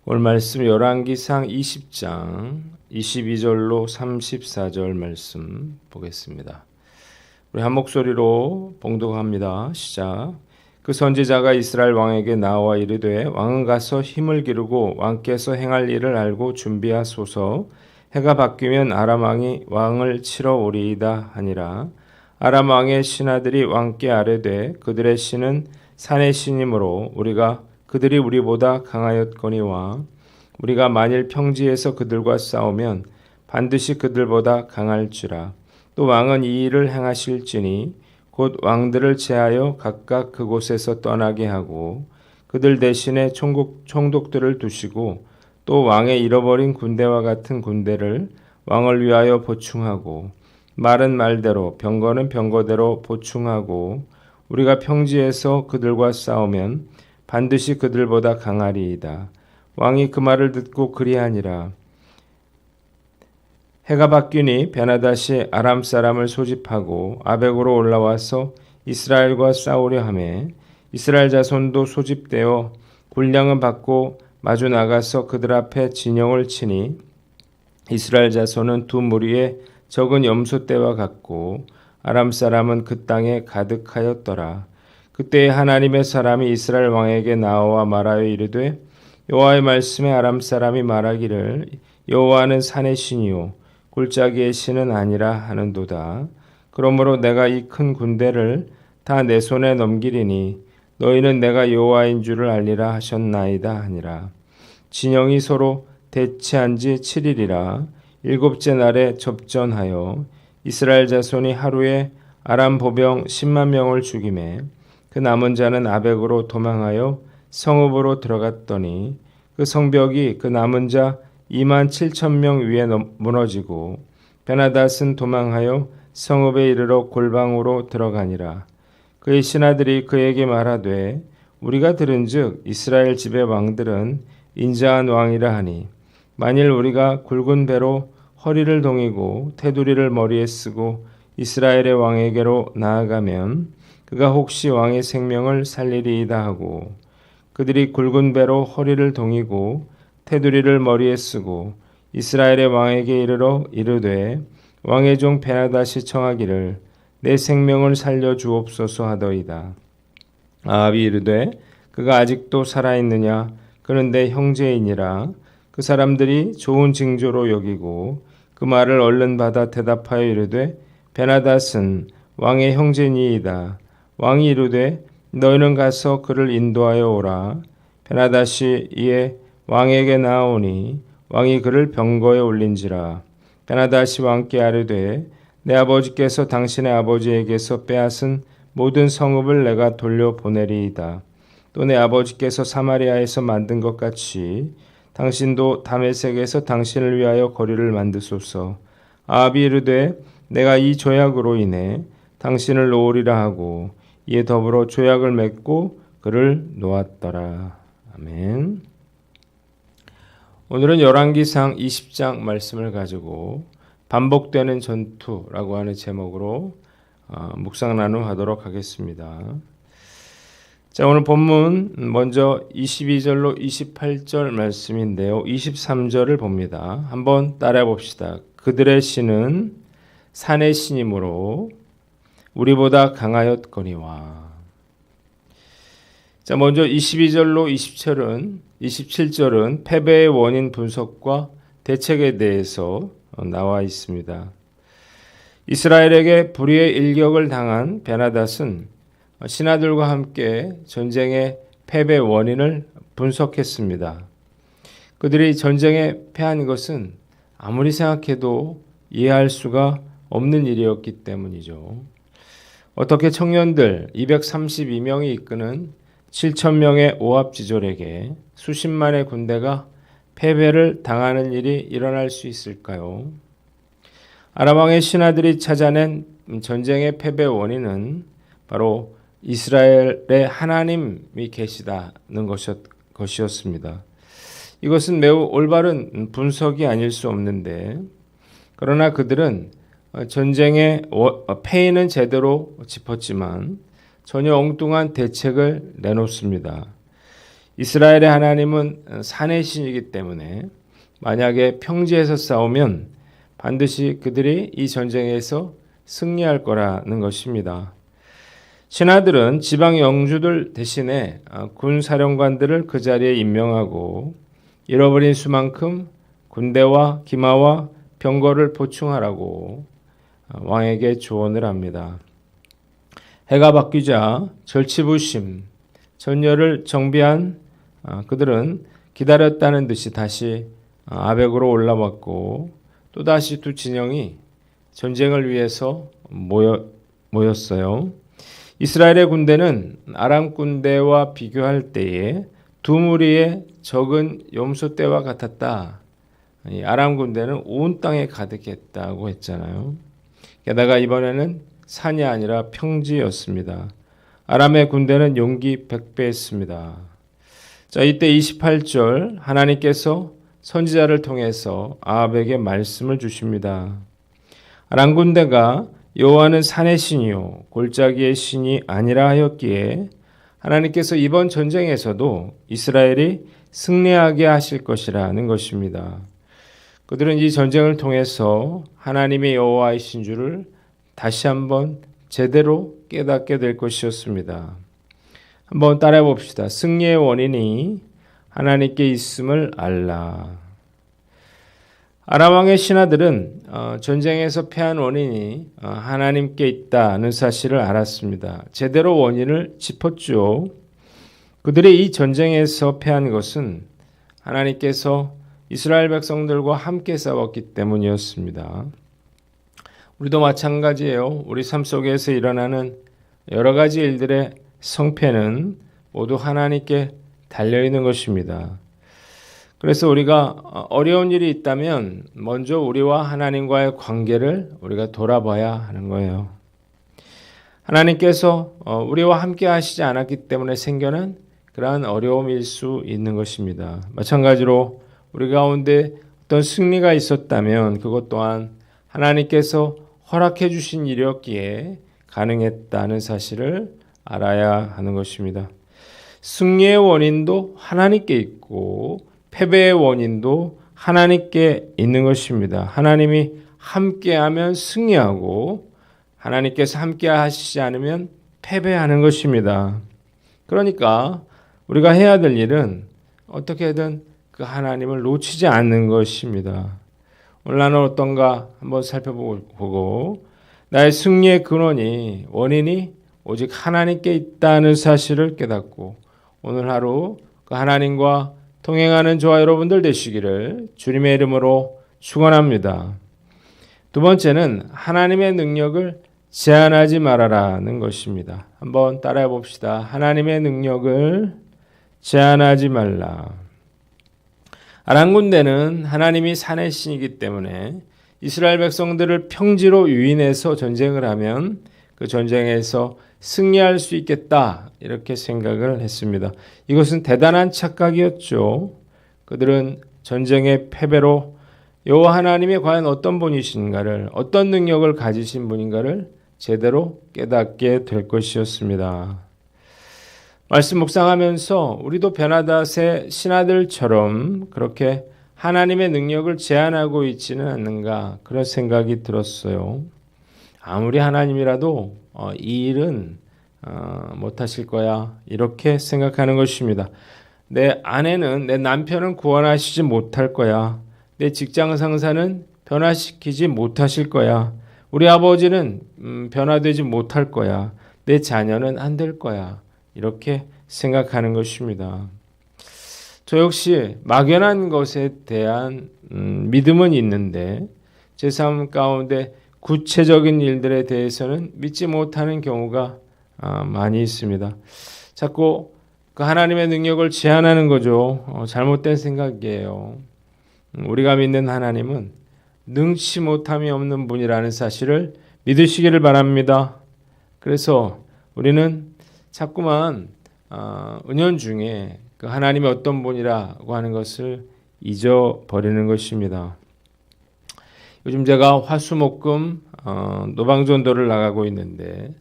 오늘 말씀 열왕기상 20장 22절로 34절 말씀 보겠습니다. 우리 한 목소리로 봉독합니다. 시작. 그 선지자가 이스라엘 왕에게 나와 이르되 왕은 가서 힘을 기르고 왕께서 행할 일을 알고 준비하소서. 해가 바뀌면 아람 왕이 왕을 치러 오리이다 하니라. 아람 왕의 신하들이 왕께 아뢰되 그들의 신은 산의 신이므로 그들이 우리보다 강하였거니와 우리가 만일 평지에서 그들과 싸우면 반드시 그들보다 강할지라. 또 왕은 이 일을 행하실지니 곧 왕들을 제하여 각각 그곳에서 떠나게 하고 그들 대신에 총독들을 두시고 또 왕의 잃어버린 군대와 같은 군대를 왕을 위하여 보충하고 말은 말대로 병거는 병거대로 보충하고 우리가 평지에서 그들과 싸우면 반드시 그들보다 강하리이다. 왕이 그 말을 듣고 그리하니라. 해가 바뀌니 베나다시 아람 사람을 소집하고 아벡으로 올라와서 이스라엘과 싸우려 하매 이스라엘 자손도 소집되어 군량을 받고 마주 나가서 그들 앞에 진영을 치니 이스라엘 자손은 두 무리의 적은 염소 떼와 같고 아람 사람은 그 땅에 가득하였더라. 그때 하나님의 사람이 이스라엘 왕에게 나와 말하여 이르되 여호와의 말씀에 아람 사람이 말하기를 여호와는 산의 신이요 골짜기의 신은 아니라 하는도다. 그러므로 내가 이 큰 군대를 다 내 손에 넘기리니 너희는 내가 여호와인 줄을 알리라 하셨나이다 하니라. 진영이 서로 대치한 지 7일이라 일곱째 날에 접전하여 이스라엘 자손이 하루에 아람 보병 10만 명을 죽이매 그 남은 자는 아벡으로 도망하여 성읍으로 들어갔더니 그 성벽이 그 남은 자 2만 7천 명 위에 무너지고 베나닷은 도망하여 성읍에 이르러 골방으로 들어가니라. 그의 신하들이 그에게 말하되 우리가 들은즉 이스라엘 집의 왕들은 인자한 왕이라 하니 만일 우리가 굵은 배로 허리를 동이고 테두리를 머리에 쓰고 이스라엘의 왕에게로 나아가면 그가 혹시 왕의 생명을 살리리이다 하고 그들이 굵은 배로 허리를 동이고 테두리를 머리에 쓰고 이스라엘의 왕에게 이르러 이르되 왕의 종 베나닷이 청하기를 내 생명을 살려 주옵소서 하더이다. 아합이 이르되 그가 아직도 살아있느냐 그는 내 형제이니라. 그 사람들이 좋은 징조로 여기고 그 말을 얼른 받아 대답하여 이르되 베나닷은 왕의 형제니이다. 왕이 이르되 너희는 가서 그를 인도하여 오라. 베나닷이 이에 왕에게 나아오니 왕이 그를 병거에 올린지라. 베나닷이 왕께 아뢰되 내 아버지께서 당신의 아버지에게서 빼앗은 모든 성읍을 내가 돌려보내리이다. 또 내 아버지께서 사마리아에서 만든 것 같이 당신도 다메섹에서 당신을 위하여 거리를 만드소서. 아합이 이르되 내가 이 조약으로 인해 당신을 놓으리라 하고 이에 더불어 조약을 맺고 그를 놓았더라. 아멘. 오늘은 열왕기상 20장 말씀을 가지고 반복되는 전투라고 하는 제목으로 묵상 나눔하도록 하겠습니다. 자, 오늘 본문 먼저 22절로 28절 말씀인데요. 23절을 봅니다. 한번 따라해 봅시다. 그들의 신은 산의 신이므로 우리보다 강하였거니와. 자, 먼저 22절로 27절은 패배의 원인 분석과 대책에 대해서 나와 있습니다. 이스라엘에게 불의의 일격을 당한 베나닷은 신하들과 함께 전쟁의 패배 원인을 분석했습니다. 그들이 전쟁에 패한 것은 아무리 생각해도 이해할 수가 없는 일이었기 때문이죠. 어떻게 청년들 232명이 이끄는 7,000명의 오합지졸에게 수십만의 군대가 패배를 당하는 일이 일어날 수 있을까요? 아람 왕의 신하들이 찾아낸 전쟁의 패배 원인은 바로 이스라엘의 하나님이 계시다는 것이었습니다. 이것은 매우 올바른 분석이 아닐 수 없는데 그러나 그들은 전쟁의 패인은 제대로 짚었지만 전혀 엉뚱한 대책을 내놓습니다. 이스라엘의 하나님은 산의 신이기 때문에 만약에 평지에서 싸우면 반드시 그들이 이 전쟁에서 승리할 거라는 것입니다. 신하들은 지방 영주들 대신에 군 사령관들을 그 자리에 임명하고 잃어버린 수만큼 군대와 기마와 병거를 보충하라고 왕에게 조언을 합니다. 해가 바뀌자 절치부심, 전열을 정비한 그들은 기다렸다는 듯이 다시 아벡으로 올라왔고 또다시 두 진영이 전쟁을 위해서 모였어요. 이스라엘의 군대는 아람 군대와 비교할 때에 두 무리의 적은 염소 떼와 같았다. 아람 군대는 온 땅에 가득했다고 했잖아요. 게다가 이번에는 산이 아니라 평지였습니다. 아람의 군대는 용기 100배였습니다. 자, 이때 28절 하나님께서 선지자를 통해서 아합에게 말씀을 주십니다. 아람 군대가 여호와는 산의 신이요 골짜기의 신이 아니라 하였기에 하나님께서 이번 전쟁에서도 이스라엘이 승리하게 하실 것이라는 것입니다. 그들은 이 전쟁을 통해서 하나님의 여호와이신 줄을 다시 한번 제대로 깨닫게 될 것이었습니다. 한번 따라해 봅시다. 승리의 원인이 하나님께 있음을 알라. 아람 왕의 신하들은 전쟁에서 패한 원인이 하나님께 있다는 사실을 알았습니다. 제대로 원인을 짚었죠. 그들의 이 전쟁에서 패한 것은 하나님께서 이스라엘 백성들과 함께 싸웠기 때문이었습니다. 우리도 마찬가지예요. 우리 삶 속에서 일어나는 여러 가지 일들의 성패는 모두 하나님께 달려있는 것입니다. 그래서 우리가 어려운 일이 있다면 먼저 우리와 하나님과의 관계를 우리가 돌아봐야 하는 거예요. 하나님께서 우리와 함께 하시지 않았기 때문에 생겨난 그러한 어려움일 수 있는 것입니다. 마찬가지로 우리 가운데 어떤 승리가 있었다면 그것 또한 하나님께서 허락해 주신 일이었기에 가능했다는 사실을 알아야 하는 것입니다. 승리의 원인도 하나님께 있고 패배의 원인도 하나님께 있는 것입니다. 하나님이 함께하면 승리하고 하나님께서 함께 하시지 않으면 패배하는 것입니다. 그러니까 우리가 해야 될 일은 어떻게든 그 하나님을 놓치지 않는 것입니다. 오늘 나는 어떤가 한번 살펴보고 나의 승리의 근원이 원인이 오직 하나님께 있다는 사실을 깨닫고 오늘 하루 그 하나님과 동행하는 저와 여러분들 되시기를 주님의 이름으로 축원합니다. 두 번째는 하나님의 능력을 제한하지 말아라는 것입니다. 한번 따라해 봅시다. 하나님의 능력을 제한하지 말라. 아람 군대는 하나님이 산의 신이기 때문에 이스라엘 백성들을 평지로 유인해서 전쟁을 하면 그 전쟁에서 승리할 수 있겠다 이렇게 생각을 했습니다. 이것은 대단한 착각이었죠. 그들은 전쟁의 패배로 여호와 하나님이 과연 어떤 분이신가를 어떤 능력을 가지신 분인가를 제대로 깨닫게 될 것이었습니다. 말씀 묵상하면서 우리도 베나닷의 신하들처럼 그렇게 하나님의 능력을 제한하고 있지는 않는가 그런 생각이 들었어요. 아무리 하나님이라도 이 일은 못하실 거야 이렇게 생각하는 것입니다. 내 아내는 내 남편은 구원하시지 못할 거야. 내 직장 상사는 변화시키지 못하실 거야. 우리 아버지는 변화되지 못할 거야. 내 자녀는 안 될 거야. 이렇게 생각하는 것입니다. 저 역시 막연한 것에 대한 믿음은 있는데 제 삶 가운데 구체적인 일들에 대해서는 믿지 못하는 경우가 많이 있습니다. 자꾸 그 하나님의 능력을 제한하는 거죠. 잘못된 생각이에요. 우리가 믿는 하나님은 능치 못함이 없는 분이라는 사실을 믿으시기를 바랍니다. 그래서 우리는 자꾸만 은연중에 그 하나님이 어떤 분이라고 하는 것을 잊어버리는 것입니다. 요즘 제가 화수목금 노방전도를 나가고 있는데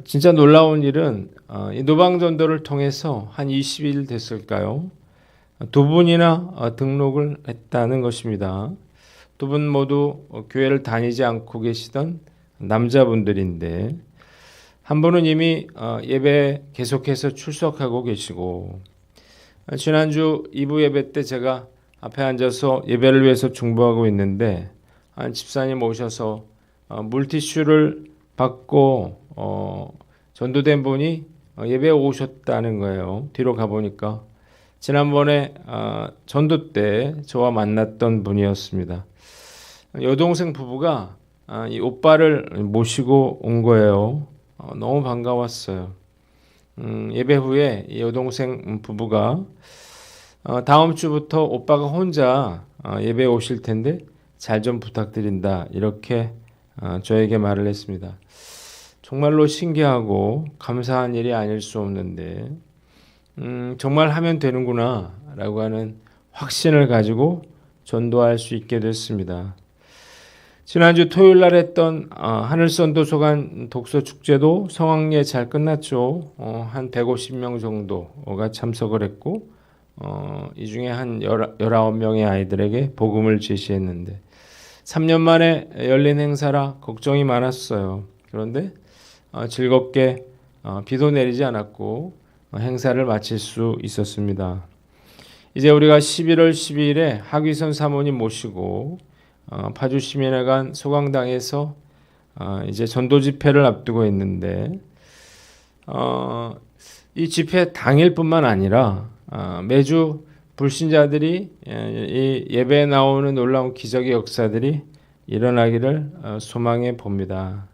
진짜 놀라운 일은 이 노방전도를 통해서 한 20일 됐을까요? 두 분이나 등록을 했다는 것입니다. 두 분 모두 교회를 다니지 않고 계시던 남자분들인데 한 분은 이미 예배 계속해서 출석하고 계시고 지난주 2부 예배 때 제가 앞에 앉아서 예배를 위해서 중보하고 있는데 한 집사님 오셔서 물티슈를 받고 전도된 분이 예배에 오셨다는 거예요. 뒤로 가보니까 지난번에 전도 때 저와 만났던 분이었습니다. 여동생 부부가 이 오빠를 모시고 온 거예요. 너무 반가웠어요. 예배 후에 이 여동생 부부가 다음 주부터 오빠가 혼자 예배에 오실 텐데 잘 좀 부탁드린다 이렇게 저에게 말을 했습니다. 정말로 신기하고 감사한 일이 아닐 수 없는데 정말 하면 되는구나 라고 하는 확신을 가지고 전도할 수 있게 됐습니다. 지난주 토요일 날 했던 하늘선도소관 독서축제도 성황리에 잘 끝났죠. 한 150명 정도가 참석을 했고 이 중에 한 19명의 아이들에게 복음을 제시했는데 3년 만에 열린 행사라 걱정이 많았어요. 그런데 즐겁게 비도 내리지 않았고 행사를 마칠 수 있었습니다. 이제 우리가 11월 12일에 하귀선 사모님 모시고 파주 시민회관 소강당에서 이제 전도 집회를 앞두고 있는데 이 집회 당일뿐만 아니라 매주 불신자들이 이 예배에 나오는 놀라운 기적의 역사들이 일어나기를 소망해 봅니다.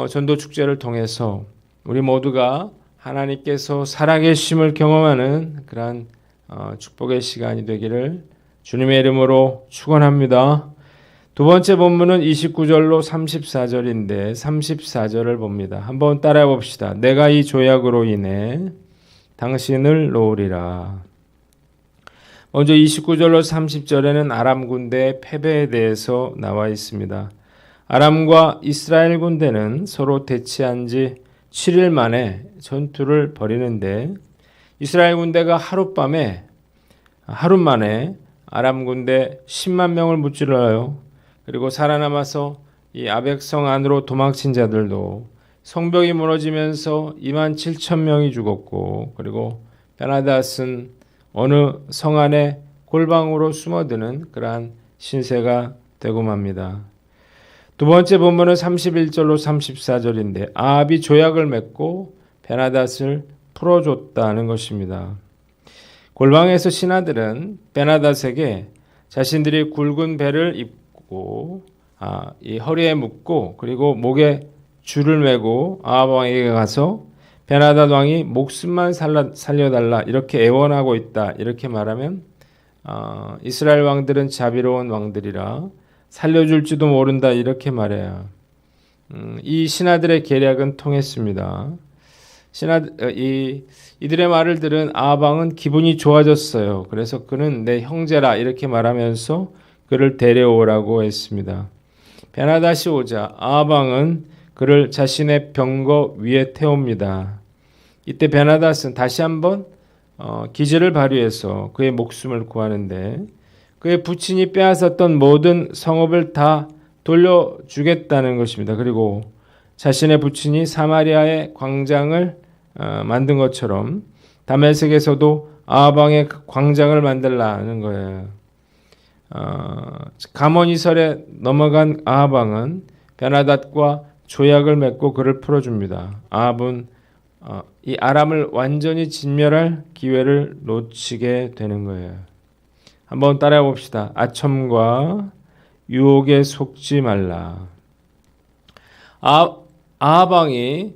전도 축제를 통해서 우리 모두가 하나님께서 살아계심을 경험하는 그러한 축복의 시간이 되기를 주님의 이름으로 축원합니다. 두 번째 본문은 29절로 34절인데 34절을 봅니다. 한번 따라해 봅시다. 내가 이 조약으로 인해 당신을 놓으리라. 먼저 29절로 30절에는 아람 군대의 패배에 대해서 나와 있습니다. 아람과 이스라엘 군대는 서로 대치한 지 7일 만에 전투를 벌이는데 이스라엘 군대가 하루 만에 아람 군대 10만 명을 무찔러요. 그리고 살아남아서 이 아벡성 안으로 도망친 자들도 성벽이 무너지면서 2만 7천 명이 죽었고 그리고 베나닷은 어느 성 안에 골방으로 숨어드는 그러한 신세가 되고 맙니다. 두 번째 본문은 31절로 34절인데 아합이 조약을 맺고 베나닷을 풀어줬다는 것입니다. 골방에서 신하들은 베나닷에게 자신들이 굵은 배를 입고 이 허리에 묶고 그리고 목에 줄을 매고 아합 왕에게 가서 베나닷 왕이 목숨만 살려달라 이렇게 애원하고 있다 이렇게 말하면 이스라엘 왕들은 자비로운 왕들이라 살려줄지도 모른다 이렇게 말해요. 이 신하들의 계략은 통했습니다. 이들의 말을 들은 아합 왕은 기분이 좋아졌어요. 그래서 그는 내 형제라 이렇게 말하면서 그를 데려오라고 했습니다. 베나닷이 오자 아합 왕은 그를 자신의 병거 위에 태웁니다. 이때 베나닷은 다시 한번 기지를 발휘해서 그의 목숨을 구하는데 그의 부친이 빼앗았던 모든 성읍을 다 돌려주겠다는 것입니다. 그리고 자신의 부친이 사마리아의 광장을 만든 것처럼 다메섹에서도 아합 왕의 광장을 만들라는 거예요. 가모니설에 넘어간 아합 왕은 베나닷과 조약을 맺고 그를 풀어줍니다. 아합은 이 아람을 완전히 진멸할 기회를 놓치게 되는 거예요. 한번 따라해 봅시다. 아첨과 유혹에 속지 말라. 아합 왕이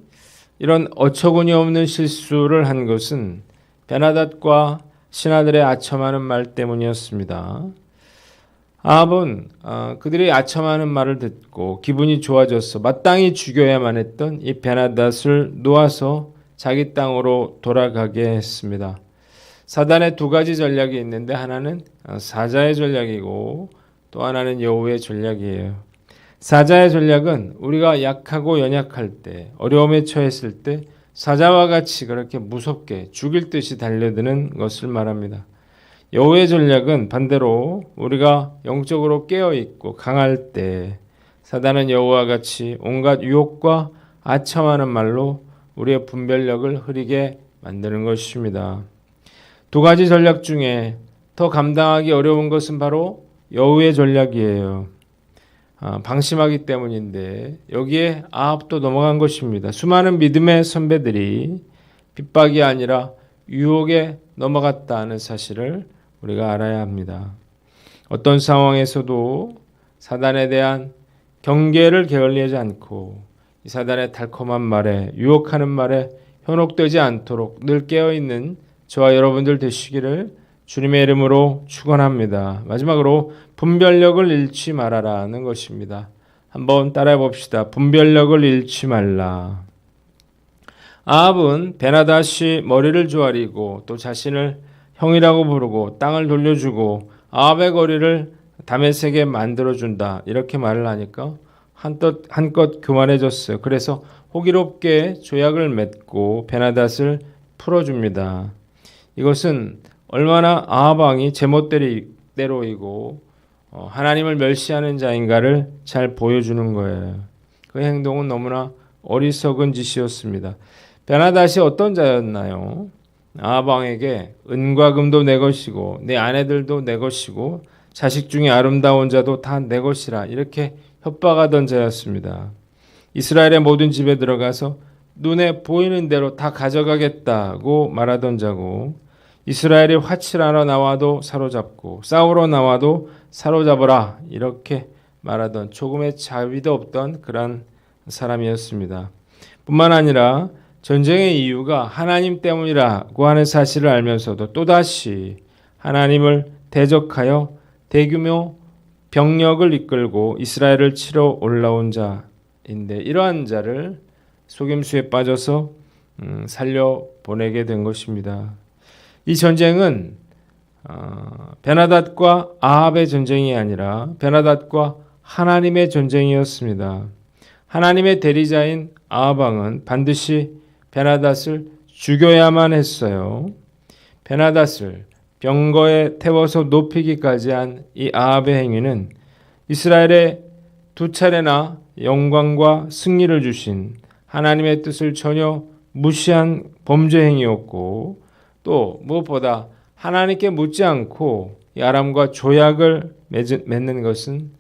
이런 어처구니 없는 실수를 한 것은 베나닷과 신하들의 아첨하는 말 때문이었습니다. 아합은 그들이 아첨하는 말을 듣고 기분이 좋아져서 마땅히 죽여야만 했던 이 베나닷을 놓아서 자기 땅으로 돌아가게 했습니다. 사단의 두 가지 전략이 있는데 하나는 사자의 전략이고 또 하나는 여호와의 전략이에요. 사자의 전략은 우리가 약하고 연약할 때, 어려움에 처했을 때 사자와 같이 그렇게 무섭게 죽일 듯이 달려드는 것을 말합니다. 여호와의 전략은 반대로 우리가 영적으로 깨어있고 강할 때 사단은 여호와와 같이 온갖 유혹과 아첨하는 말로 우리의 분별력을 흐리게 만드는 것입니다. 두 가지 전략 중에 더 감당하기 어려운 것은 바로 여호와의 전략이에요. 방심하기 때문인데 여기에 아합도 넘어간 것입니다. 수많은 믿음의 선배들이 핍박이 아니라 유혹에 넘어갔다는 사실을 우리가 알아야 합니다. 어떤 상황에서도 사단에 대한 경계를 게을리하지 않고 이 사단의 달콤한 말에 유혹하는 말에 현혹되지 않도록 늘 깨어있는 저와 여러분들 되시기를 주님의 이름으로 축원합니다. 마지막으로 분별력을 잃지 말아라는 것입니다. 한번 따라해 봅시다. 분별력을 잃지 말라. 아합은 베나닷이 머리를 조아리고 또 자신을 형이라고 부르고 땅을 돌려주고 아합의 거리를 다메섹에 만들어준다 이렇게 말을 하니까 한껏 교만해졌어요. 그래서 호기롭게 조약을 맺고 베나닷을 풀어줍니다. 이것은 얼마나 아합 왕이 제멋대로이고 하나님을 멸시하는 자인가를 잘 보여주는 거예요. 그 행동은 너무나 어리석은 짓이었습니다. 베나닷이 어떤 자였나요? 아합 왕에게 은과 금도 내 것이고 내 아내들도 내 것이고 자식 중에 아름다운 자도 다 내 것이라 이렇게 협박하던 자였습니다. 이스라엘의 모든 집에 들어가서 눈에 보이는 대로 다 가져가겠다고 말하던 자고 이스라엘이 화칠하러 나와도 사로잡고 싸우러 나와도 사로잡으라 이렇게 말하던 조금의 자비도 없던 그런 사람이었습니다. 뿐만 아니라 전쟁의 이유가 하나님 때문이라고 하는 사실을 알면서도 또다시 하나님을 대적하여 대규모 병력을 이끌고 이스라엘을 치러 올라온 자인데 이러한 자를 속임수에 빠져서 살려보내게 된 것입니다. 이 전쟁은 베나닷과 아합의 전쟁이 아니라 베나닷과 하나님의 전쟁이었습니다. 하나님의 대리자인 아합 왕은 반드시 베나닷을 죽여야만 했어요. 베나닷을 병거에 태워서 높이기까지 한 이 아합의 행위는 이스라엘에 두 차례나 영광과 승리를 주신 하나님의 뜻을 전혀 무시한 범죄 행위였고 또 무엇보다 하나님께 묻지 않고 이 아람과 조약을 맺는 것은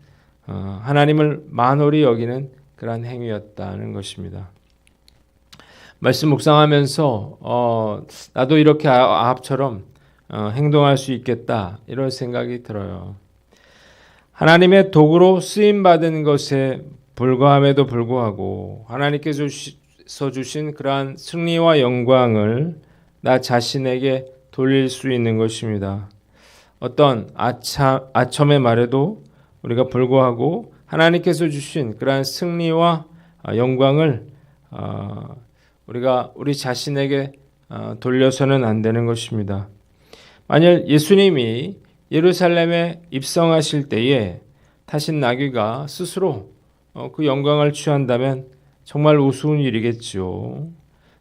하나님을 만홀히 여기는 그러한 행위였다는 것입니다. 말씀 묵상하면서 나도 이렇게 아합처럼 행동할 수 있겠다 이런 생각이 들어요. 하나님의 도구로 쓰임받은 것에 불과함에도 불구하고 하나님께서 주신 그러한 승리와 영광을 나 자신에게 돌릴 수 있는 것입니다. 어떤 아첨의 말에도 우리가 불구하고 하나님께서 주신 그러한 승리와 영광을 우리가 우리 자신에게 돌려서는 안 되는 것입니다. 만일 예수님이 예루살렘에 입성하실 때에 타신 나귀가 스스로 그 영광을 취한다면 정말 우스운 일이겠지요.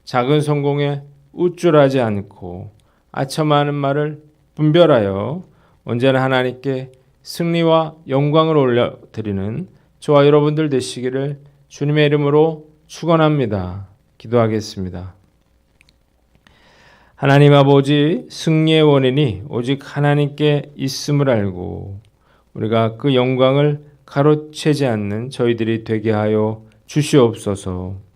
작은 성공에 우쭐하지 않고 아첨하는 말을 분별하여 언제나 하나님께 승리와 영광을 올려드리는 저와 여러분들 되시기를 주님의 이름으로 축원합니다. 기도하겠습니다. 하나님 아버지, 승리의 원인이 오직 하나님께 있음을 알고 우리가 그 영광을 가로채지 않는 저희들이 되게 하여 주시옵소서.